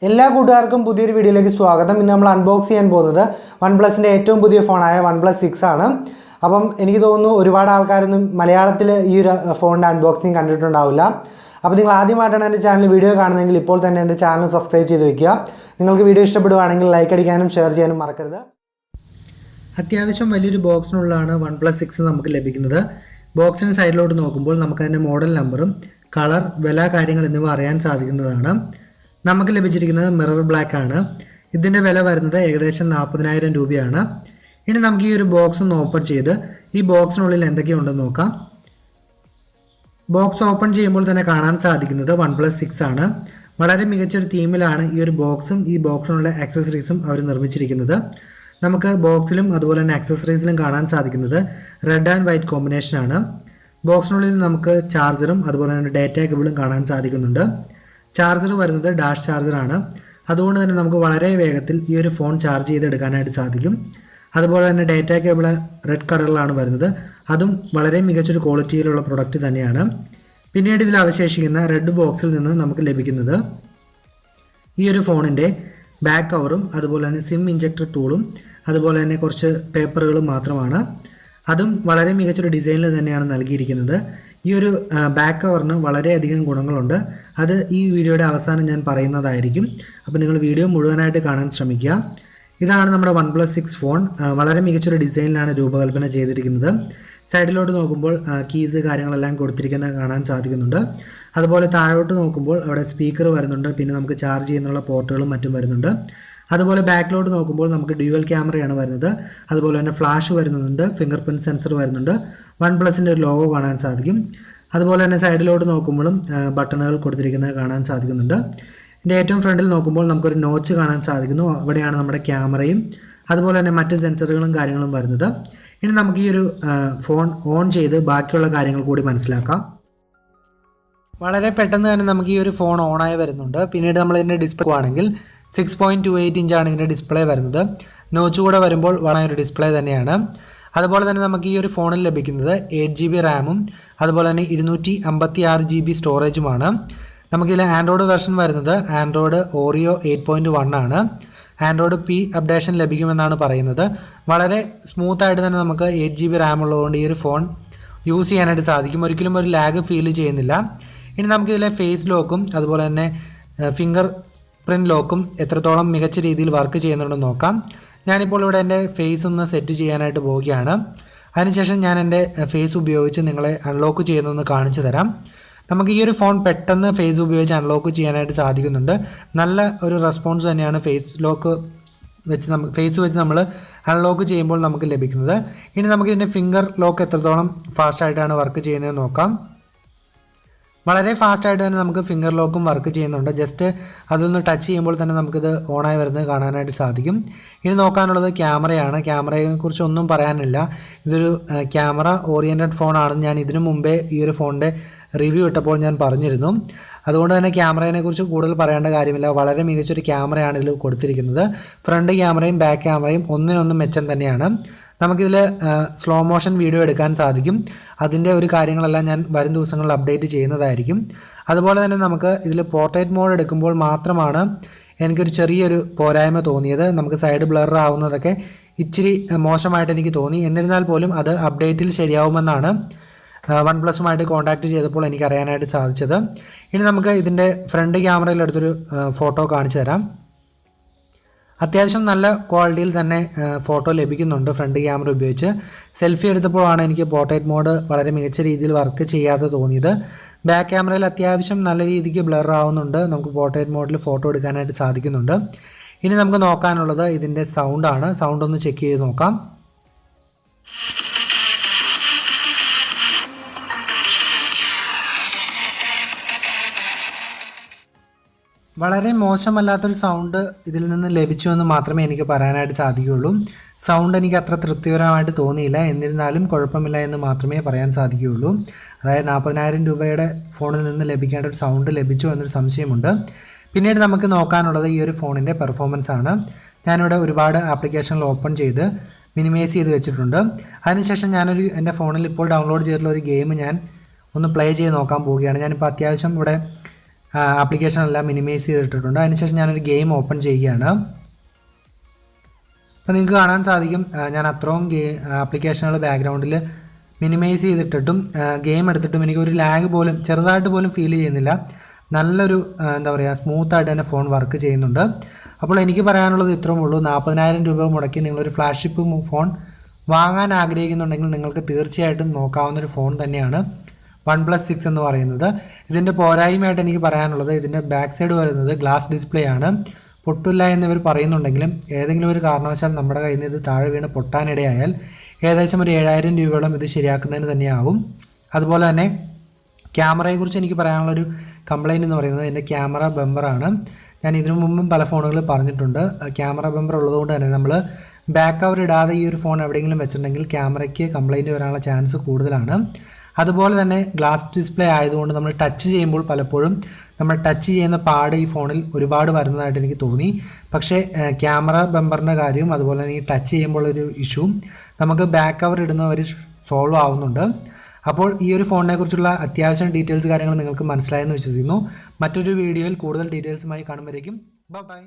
എല്ലാ കൂട്ടുകാർക്കും പുതിയൊരു വീഡിയോയിലേക്ക് സ്വാഗതം. ഇന്ന് നമ്മൾ അൺബോക്സ് ചെയ്യാൻ പോകുന്നത് OnePlusന്റെ ഏറ്റവും പുതിയ ഫോണായ OnePlus 6 ആണ്. അപ്പം എനിക്ക് തോന്നുന്നു ഒരുപാട് ആൾക്കാരൊന്നും മലയാളത്തിൽ ഈ ഒരു ഫോണിൻ്റെ അൺബോക്സിങ് കണ്ടിട്ടുണ്ടാവില്ല. അപ്പോൾ നിങ്ങൾ ആദ്യമായിട്ടാണ് എൻ്റെ ചാനൽ വീഡിയോ കാണുന്നതെങ്കിൽ ഇപ്പോൾ തന്നെ എൻ്റെ ചാനൽ സബ്സ്ക്രൈബ് ചെയ്ത് വയ്ക്കുക. നിങ്ങൾക്ക് വീഡിയോ ഇഷ്ടപ്പെടുവാണെങ്കിൽ ലൈക്ക് അടിക്കാനും ഷെയർ ചെയ്യാനും മറക്കരുത്. അത്യാവശ്യം വലിയൊരു ബോക്സിനുള്ളതാണ് OnePlus 6 നമുക്ക് ലഭിക്കുന്നത്. ബോക്സിന് സൈഡിലോട്ട് നോക്കുമ്പോൾ നമുക്കതിൻ്റെ മോഡൽ നമ്പറും കളർ, വില, കാര്യങ്ങൾ എന്നിവ അറിയാൻ സാധിക്കുന്നതാണ്. നമുക്ക് ലഭിച്ചിരിക്കുന്നത് മിറർ ബ്ലാക്ക് ആണ്. ഇതിൻ്റെ വില വരുന്നത് ഏകദേശം 40,000 രൂപയാണ്. ഇനി നമുക്ക് ഈ ഒരു ബോക്സ് ഒന്ന് ഓപ്പൺ ചെയ്ത് ഈ ബോക്സിനുള്ളിൽ എന്തൊക്കെയുണ്ടെന്ന് നോക്കാം. ബോക്സ് ഓപ്പൺ ചെയ്യുമ്പോൾ തന്നെ കാണാൻ സാധിക്കുന്നത് OnePlus 6 ആണ്. വളരെ മികച്ചൊരു തീമിലാണ് ഈ ഒരു ബോക്സും ഈ ബോക്സിനുള്ള ആക്സസറീസും അവർ നിർമ്മിച്ചിരിക്കുന്നത്. നമുക്ക് ബോക്സിലും അതുപോലെ തന്നെ ആക്സസറീസിലും കാണാൻ സാധിക്കുന്നത് റെഡ് ആൻഡ് വൈറ്റ് കോമ്പിനേഷനാണ്. ബോക്സിനുള്ളിൽ നമുക്ക് ചാർജറും അതുപോലെ തന്നെ ഡാറ്റ കേബിളും കാണാൻ സാധിക്കുന്നുണ്ട്. ചാർജർ വരുന്നത് ഡാഷ് ചാർജറാണ്. അതുകൊണ്ട് തന്നെ നമുക്ക് വളരെ വേഗത്തിൽ ഈ ഒരു ഫോൺ ചാർജ് ചെയ്തെടുക്കാനായിട്ട് സാധിക്കും. അതുപോലെ തന്നെ ഡാറ്റ കേബിൾ റെഡ് കളറിലാണ് വരുന്നത്. അതും വളരെ മികച്ചൊരു ക്വാളിറ്റിയിലുള്ള പ്രൊഡക്റ്റ് തന്നെയാണ്. പിന്നീട് ഇതിൽ അവശേഷിക്കുന്ന റെഡ് ബോക്സിൽ നിന്ന് നമുക്ക് ലഭിക്കുന്നത് ഈ ഒരു ഫോണിൻ്റെ ബാക്ക് കവറും അതുപോലെ തന്നെ സിം ഇഞ്ചക്ടർ ടൂളും അതുപോലെ തന്നെ കുറച്ച് പേപ്പറുകളും മാത്രമാണ്. അതും വളരെ മികച്ചൊരു ഡിസൈനിൽ തന്നെയാണ് നൽകിയിരിക്കുന്നത്. ഈ ഒരു ബാക്ക് കവറിന് വളരെയധികം ഗുണങ്ങളുണ്ട്. അത് ഈ വീഡിയോയുടെ അവസാനം ഞാൻ പറയുന്നതായിരിക്കും. അപ്പോൾ നിങ്ങൾ വീഡിയോ മുഴുവനായിട്ട് കാണാൻ ശ്രമിക്കുക. ഇതാണ് നമ്മുടെ OnePlus 6 ഫോൺ. വളരെ മികച്ചൊരു ഡിസൈനിലാണ് രൂപകൽപ്പന ചെയ്തിരിക്കുന്നത്. സൈഡിലോട്ട് നോക്കുമ്പോൾ കീസ് കാര്യങ്ങളെല്ലാം കൊടുത്തിരിക്കുന്നത് കാണാൻ സാധിക്കുന്നുണ്ട്. അതുപോലെ താഴോട്ട് നോക്കുമ്പോൾ അവിടെ സ്പീക്കർ വരുന്നുണ്ട്. പിന്നെ നമുക്ക് ചാർജ് ചെയ്യുന്നുള്ള പോർട്ടുകളും മറ്റും വരുന്നുണ്ട്. അതുപോലെ ബാക്കിലോട്ട് നോക്കുമ്പോൾ നമുക്ക് ഡ്യുവൽ ക്യാമറയാണ് വരുന്നത്. അതുപോലെ തന്നെ ഫ്ലാഷ് വരുന്നുണ്ട്, ഫിംഗർ പ്രിൻറ്റ് സെൻസർ വരുന്നുണ്ട്, OnePlusൻ്റെ ഒരു ലോഗോ കാണാൻ സാധിക്കും. അതുപോലെ തന്നെ സൈഡിലോട്ട് നോക്കുമ്പോഴും ബട്ടണുകൾ കൊടുത്തിരിക്കുന്നത് കാണാൻ സാധിക്കുന്നുണ്ട്. ഇതിൻ്റെ ഏറ്റവും ഫ്രണ്ടിൽ നോക്കുമ്പോൾ നമുക്കൊരു നോച്ച് കാണാൻ സാധിക്കുന്നു. അവിടെയാണ് നമ്മുടെ ക്യാമറയും അതുപോലെ തന്നെ മറ്റ് സെൻസറുകളും കാര്യങ്ങളും വരുന്നത്. ഇനി നമുക്ക് ഈ ഒരു ഫോൺ ഓൺ ചെയ്ത് ബാക്കിയുള്ള കാര്യങ്ങൾ കൂടി മനസ്സിലാക്കാം. വളരെ പെട്ടെന്ന് തന്നെ നമുക്ക് ഈ ഒരു ഫോൺ ഓണായി വരുന്നുണ്ട്. പിന്നീട് നമ്മൾ ഇതിൻ്റെ ഡിസ്പ്ലേ ആണെങ്കിൽ 6.28 ഇഞ്ചാണ് ഇതിൻ്റെ ഡിസ്പ്ലേ വരുന്നത്. നോച്ച് കൂടെ വരുമ്പോൾ വളരെ ഒരു ഡിസ്പ്ലേ തന്നെയാണ്. അതുപോലെ തന്നെ നമുക്ക് ഈ ഒരു ഫോണിൽ ലഭിക്കുന്നത് 8GB റാമും അതുപോലെ തന്നെ 256GB സ്റ്റോറേജുമാണ്. നമുക്കിതിൽ ആൻഡ്രോയിഡ് വെർഷൻ വരുന്നത് ആൻഡ്രോയിഡ് ഓറിയോ 8.1 ആണ്. ആൻഡ്രോയിഡ് P അപ്ഡേഷൻ ലഭിക്കുമെന്നാണ് പറയുന്നത്. വളരെ സ്മൂത്തായിട്ട് തന്നെ നമുക്ക് 8GB റാം ഉള്ളതുകൊണ്ട് ഈ ഒരു ഫോൺ യൂസ് ചെയ്യാനായിട്ട് സാധിക്കും. ഒരിക്കലും ഒരു ലാഗ് ഫീൽ ചെയ്യുന്നില്ല. ഇനി നമുക്കിതിലെ ഫേസ് ലോക്കും അതുപോലെ തന്നെ ഫിംഗർ പ്രിൻറ്റ് ലോക്കും എത്രത്തോളം മികച്ച രീതിയിൽ വർക്ക് ചെയ്യുന്നുണ്ടെന്ന് നോക്കാം. ഞാനിപ്പോൾ ഇവിടെ എൻ്റെ ഫേസ് ഒന്ന് സെറ്റ് ചെയ്യാനായിട്ട് പോവുകയാണ്. അതിനുശേഷം ഞാൻ എൻ്റെ ഫേസ് ഉപയോഗിച്ച് നിങ്ങളെ അൺലോക്ക് ചെയ്യുന്നതെന്ന് കാണിച്ചു തരാം. നമുക്ക് ഈ ഒരു ഫോൺ പെട്ടെന്ന് ഫേസ് ഉപയോഗിച്ച് അൺലോക്ക് ചെയ്യാനായിട്ട് സാധിക്കുന്നുണ്ട്. നല്ല ഒരു റെസ്പോൺസ് തന്നെയാണ് ഫേസ് വെച്ച് നമ്മൾ അൺലോക്ക് ചെയ്യുമ്പോൾ നമുക്ക് ലഭിക്കുന്നത്. ഇനി നമുക്ക് ഇതിൻ്റെ ഫിംഗർ ലോക്ക് എത്രത്തോളം ഫാസ്റ്റായിട്ടാണ് വർക്ക് ചെയ്യുന്നതെന്ന് നോക്കാം. വളരെ ഫാസ്റ്റായിട്ട് തന്നെ നമുക്ക് ഫിംഗർ ലോക്കും വർക്ക് ചെയ്യുന്നുണ്ട്. ജസ്റ്റ് അതൊന്ന് ടച്ച് ചെയ്യുമ്പോൾ തന്നെ നമുക്കിത് ഓണായി വരുന്നത് കാണാനായിട്ട് സാധിക്കും. ഇനി നോക്കാനുള്ളത് ക്യാമറയാണ്. ക്യാമറയെക്കുറിച്ച് ഒന്നും പറയാനില്ല. ഇതൊരു ക്യാമറ ഓറിയൻറ്റഡ് ഫോണാണെന്ന് ഞാൻ ഇതിനു മുമ്പേ ഈ ഒരു ഫോണിൻ്റെ റിവ്യൂ ഇട്ടപ്പോൾ ഞാൻ പറഞ്ഞിരുന്നു. അതുകൊണ്ട് തന്നെ ക്യാമറയെക്കുറിച്ച് കൂടുതൽ പറയേണ്ട കാര്യമില്ല. വളരെ മികച്ചൊരു ക്യാമറയാണ് ഇതിൽ കൊടുത്തിരിക്കുന്നത്. ഫ്രണ്ട് ക്യാമറയും ബാക്ക് ക്യാമറയും ഒന്നിനൊന്നും മെച്ചം തന്നെയാണ്. നമുക്കിതിൽ സ്ലോ മോഷൻ വീഡിയോ എടുക്കാൻ സാധിക്കും. അതിൻ്റെ ഒരു കാര്യങ്ങളെല്ലാം ഞാൻ വരും ദിവസങ്ങളിൽ അപ്ഡേറ്റ് ചെയ്യുന്നതായിരിക്കും. അതുപോലെ തന്നെ നമുക്ക് ഇതിൽ പോർട്രേറ്റ് മോഡ് എടുക്കുമ്പോൾ മാത്രമാണ് എനിക്കൊരു ചെറിയൊരു പോരായ്മ തോന്നിയത്. നമുക്ക് സൈഡ് ബ്ലർ ആവുന്നതൊക്കെ ഇച്ചിരി മോശമായിട്ട് എനിക്ക് തോന്നി. എന്നിരുന്നാൽ പോലും അത് അപ്ഡേറ്റിൽ ശരിയാവുമെന്നാണ് OnePlusമായിട്ട് കോൺടാക്റ്റ് ചെയ്തപ്പോൾ എനിക്ക് അറിയാനായിട്ട് സാധിച്ചത്. ഇനി നമുക്ക് ഇതിൻ്റെ ഫ്രണ്ട് ക്യാമറയിൽ എടുത്തൊരു ഫോട്ടോ കാണിച്ചു തരാം. അത്യാവശ്യം നല്ല ക്വാളിറ്റിയിൽ തന്നെ ഫോട്ടോ ലഭിക്കുന്നുണ്ട് ഫ്രണ്ട് ക്യാമറ ഉപയോഗിച്ച്. സെൽഫി എടുത്തപ്പോഴാണ് എനിക്ക് പോർട്രേറ്റ് മോഡ് വളരെ മികച്ച രീതിയിൽ വർക്ക് ചെയ്യാതെ തോന്നിയത്. ബാക്ക് ക്യാമറയിൽ അത്യാവശ്യം നല്ല രീതിക്ക് ബ്ലർ ആവുന്നുണ്ട്. നമുക്ക് പോർട്രേറ്റ് മോഡിൽ ഫോട്ടോ എടുക്കാനായിട്ട് സാധിക്കുന്നുണ്ട്. ഇനി നമുക്ക് നോക്കാനുള്ളത് ഇതിൻ്റെ സൗണ്ടാണ്. സൗണ്ട് ഒന്ന് ചെക്ക് ചെയ്ത് നോക്കാം. വളരെ മോശമല്ലാത്തൊരു സൗണ്ട് ഇതിൽ നിന്ന് ലഭിച്ചു എന്ന് മാത്രമേ എനിക്ക് പറയാനായിട്ട് സാധിക്കുകയുള്ളൂ. സൗണ്ട് എനിക്ക് അത്ര തൃപ്തികരമായിട്ട് തോന്നിയില്ല. എന്നിരുന്നാലും കുഴപ്പമില്ല എന്ന് മാത്രമേ പറയാൻ സാധിക്കുകയുള്ളൂ. അതായത് 40,000 രൂപയുടെ ഫോണിൽ നിന്ന് ലഭിക്കേണ്ട ഒരു സൗണ്ട് ലഭിച്ചു എന്നൊരു സംശയമുണ്ട്. പിന്നീട് നമുക്ക് നോക്കാനുള്ളത് ഈ ഒരു ഫോണിൻ്റെ പെർഫോമൻസ് ആണ്. ഞാനിവിടെ ഒരുപാട് ആപ്ലിക്കേഷനുകൾ ഓപ്പൺ ചെയ്ത് മിനിമൈസ് ചെയ്ത് വെച്ചിട്ടുണ്ട്. അതിനുശേഷം എൻ്റെ ഫോണിൽ ഇപ്പോൾ ഡൗൺലോഡ് ചെയ്തിട്ടുള്ള ഒരു ഗെയിം ഞാൻ ഒന്ന് പ്ലേ ചെയ്ത് നോക്കാൻ പോവുകയാണ്. ഞാനിപ്പോൾ അത്യാവശ്യം ഇവിടെ ആപ്ലിക്കേഷനെല്ലാം മിനിമൈസ് ചെയ്തിട്ടിട്ടുണ്ട്. അതിനുശേഷം ഞാനൊരു ഗെയിം ഓപ്പൺ ചെയ്യുകയാണ്. അപ്പോൾ നിങ്ങൾക്ക് കാണാൻ സാധിക്കും ഞാൻ അത്രയും ആപ്ലിക്കേഷനുകൾ ബാക്ക്ഗ്രൗണ്ടിൽ മിനിമൈസ് ചെയ്തിട്ടിട്ടും ഗെയിം എടുത്തിട്ടും എനിക്ക് ഒരു ലാഗ് പോലും ചെറുതായിട്ട് പോലും ഫീൽ ചെയ്യുന്നില്ല. നല്ലൊരു എന്താ പറയുക സ്മൂത്തായിട്ട് തന്നെ ഫോൺ വർക്ക് ചെയ്യുന്നുണ്ട്. അപ്പോൾ എനിക്ക് പറയാനുള്ളത് ഇത്രയും ഉള്ളൂ. 40,000 രൂപ മുടക്കി നിങ്ങളൊരു ഫ്ലാഗ്ഷിപ്പ് ഫോൺ വാങ്ങാൻ ആഗ്രഹിക്കുന്നുണ്ടെങ്കിൽ നിങ്ങൾക്ക് തീർച്ചയായിട്ടും നോക്കാവുന്നൊരു ഫോൺ തന്നെയാണ് OnePlus 6 എന്ന് പറയുന്നത്. ഇതിൻ്റെ പോരായ്മയായിട്ട് എനിക്ക് പറയാനുള്ളത് ഇതിൻ്റെ ബാക്ക് സൈഡ് വരുന്നത് ഗ്ലാസ് ഡിസ്പ്ലേ ആണ്. പൊട്ടില്ല എന്നിവർ പറയുന്നുണ്ടെങ്കിലും ഏതെങ്കിലും ഒരു കാരണവശാൽ നമ്മുടെ കയ്യിൽ നിന്ന് ഇത് താഴെ വീണ് പൊട്ടാനിടയായാൽ ഏകദേശം ഒരു 7,000 രൂപയോളം ഇത് ശരിയാക്കുന്നതിന് തന്നെയാവും. അതുപോലെ തന്നെ ക്യാമറയെക്കുറിച്ച് എനിക്ക് പറയാനുള്ളൊരു കംപ്ലയിൻ്റ് എന്ന് പറയുന്നത് എൻ്റെ ക്യാമറ ബമ്പറാണ്. ഞാൻ ഇതിനു മുമ്പും പല ഫോണുകൾ പറഞ്ഞിട്ടുണ്ട്. ക്യാമറ ബമ്പർ ഉള്ളതുകൊണ്ട് തന്നെ നമ്മൾ ബാക്ക് കവർ ഇടാതെ ഈ ഒരു ഫോൺ എവിടെയെങ്കിലും വെച്ചിട്ടുണ്ടെങ്കിൽ ക്യാമറയ്ക്ക് കംപ്ലയിൻറ്റ് വരാനുള്ള ചാൻസ് കൂടുതലാണ്. അതുപോലെ തന്നെ ഗ്ലാസ് ഡിസ്പ്ലേ ആയതുകൊണ്ട് നമ്മൾ ടച്ച് ചെയ്യുമ്പോൾ പലപ്പോഴും നമ്മൾ ടച്ച് ചെയ്യുന്ന പാട് ഈ ഫോണിൽ ഒരുപാട് വരുന്നതായിട്ട് എനിക്ക് തോന്നി. പക്ഷേ ക്യാമറ ബമ്പറിൻ്റെ കാര്യവും അതുപോലെ തന്നെ ഈ ടച്ച് ചെയ്യുമ്പോൾ ഒരു ഇഷ്യൂ നമുക്ക് ബാക്ക് കവർ ഇടുന്നവർ സോൾവ് ആവുന്നുണ്ട്. അപ്പോൾ ഈ ഒരു ഫോണിനെ കുറിച്ചുള്ള അത്യാവശ്യം ഡീറ്റെയിൽസ് കാര്യങ്ങൾ നിങ്ങൾക്ക് മനസ്സിലായെന്ന് വിശ്വസിക്കുന്നു. മറ്റൊരു വീഡിയോയിൽ കൂടുതൽ ഡീറ്റെയിൽസുമായി കാണുമ്പോഴേക്കും ബൈ.